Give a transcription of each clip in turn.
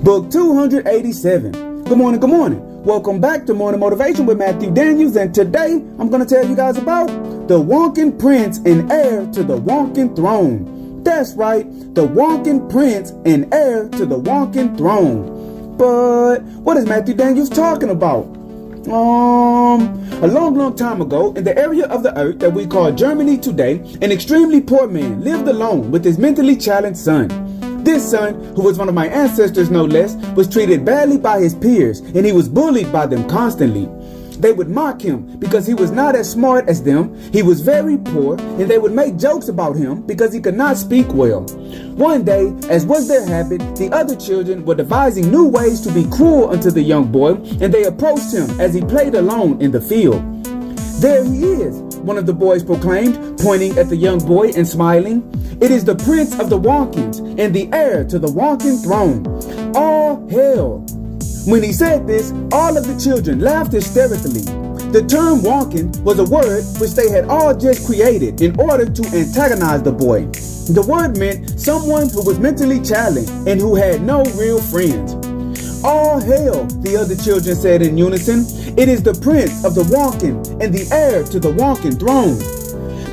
Book 287. Good morning, good morning. Welcome back to Morning Motivation with Matthew Daniels, and today I'm going to tell you guys about the Wonken Prince and Heir to the Wonken Throne. That's right, the Wonken Prince and Heir to the Wonken Throne. But what is Matthew Daniels talking about? A long time ago, in the area of the earth that we call Germany today, an extremely poor man lived alone with his mentally challenged son. This son, who was one of my ancestors no less, was treated badly by his peers, and he was bullied by them constantly. They would mock him because he was not as smart as them, he was very poor, and they would make jokes about him because he could not speak well. One day, as was their habit, the other children were devising new ways to be cruel unto the young boy, and they approached him as he played alone in the field. "There he is," one of the boys proclaimed, pointing at the young boy and smiling. "It is the Prince of the Wonkens and the heir to the Wonken Throne. All hail!" When he said this, all of the children laughed hysterically. The term Wonken was a word which they had all just created in order to antagonize the boy. The word meant someone who was mentally challenged and who had no real friends. "All hail," the other children said in unison. "It is the Prince of the Wonken and the heir to the Wonken Throne."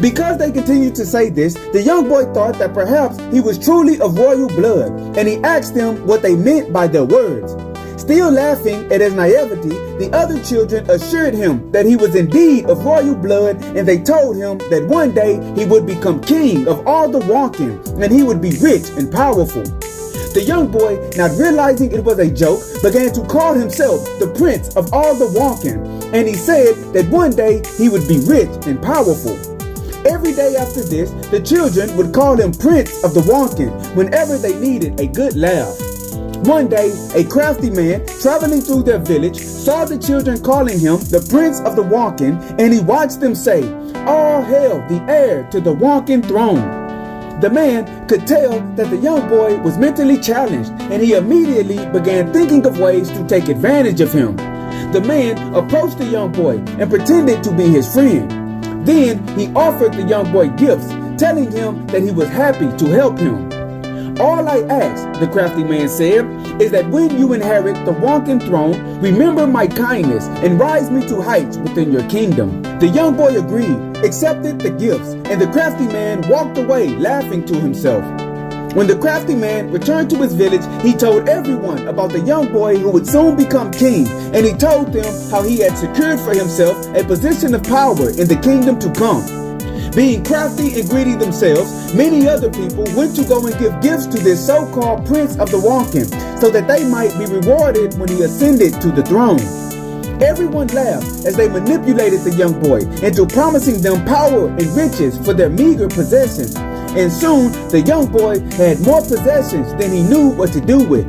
Because they continued to say this, the young boy thought that perhaps he was truly of royal blood, and he asked them what they meant by their words. Still laughing at his naivety, the other children assured him that he was indeed of royal blood, and they told him that one day he would become king of all the Wonken, and he would be rich and powerful. The young boy, not realizing it was a joke, began to call himself the Prince of all the Wonken, and he said that one day he would be rich and powerful. Every day after this, the children would call him Prince of the Wonken whenever they needed a good laugh. One day, a crafty man traveling through their village saw the children calling him the Prince of the Wonken, and he watched them say, "All hail the heir to the Wonken Throne." The man could tell that the young boy was mentally challenged, and he immediately began thinking of ways to take advantage of him. The man approached the young boy and pretended to be his friend. Then he offered the young boy gifts, telling him that he was happy to help him. "All I ask," the crafty man said, "is that when you inherit the Wonken Throne, remember my kindness and rise me to heights within your kingdom." The young boy agreed, accepted the gifts, and the crafty man walked away laughing to himself. When the crafty man returned to his village, he told everyone about the young boy who would soon become king, and he told them how he had secured for himself a position of power in the kingdom to come. Being crafty and greedy themselves, many other people went to go and give gifts to this so-called Prince of the Wonken so that they might be rewarded when he ascended to the throne. Everyone laughed as they manipulated the young boy into promising them power and riches for their meager possessions. And soon, the young boy had more possessions than he knew what to do with.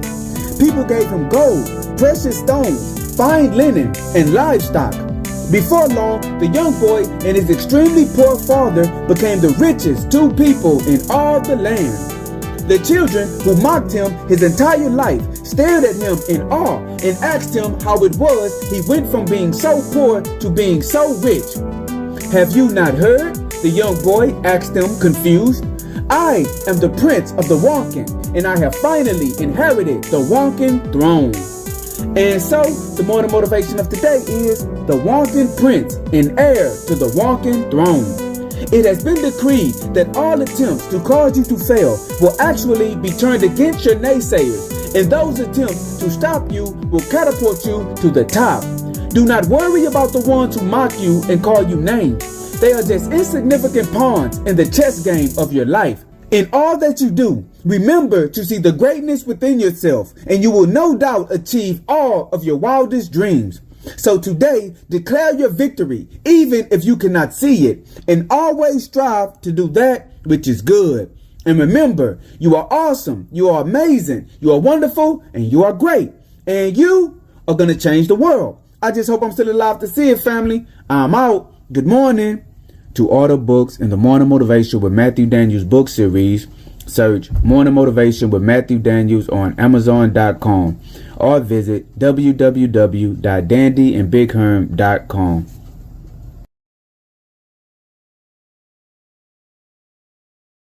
People gave him gold, precious stones, fine linen, and livestock. Before long, the young boy and his extremely poor father became the richest two people in all the land. The children who mocked him his entire life stared at him in awe and asked him how it was he went from being so poor to being so rich. "Have you not heard?" the young boy asked them, confused. "I am the Prince of the Wonken, and I have finally inherited the Wonken Throne." And so, the morning motivation of today is the Wonken Prince and heir to the Wonken Throne. It has been decreed that all attempts to cause you to fail will actually be turned against your naysayers, and those attempts to stop you will catapult you to the top. Do not worry about the ones who mock you and call you names. They are just insignificant pawns in the chess game of your life. In all that you do, remember to see the greatness within yourself, and you will no doubt achieve all of your wildest dreams. So today, declare your victory, even if you cannot see it, and always strive to do that which is good. And remember, you are awesome, you are amazing, you are wonderful, and you are great. And you are going to change the world. I just hope I'm still alive to see it, family. I'm out. Good morning. To order books in the Morning Motivation with Matthew Daniels book series, search Morning Motivation with Matthew Daniels on Amazon.com or visit www.dandyandbigherm.com.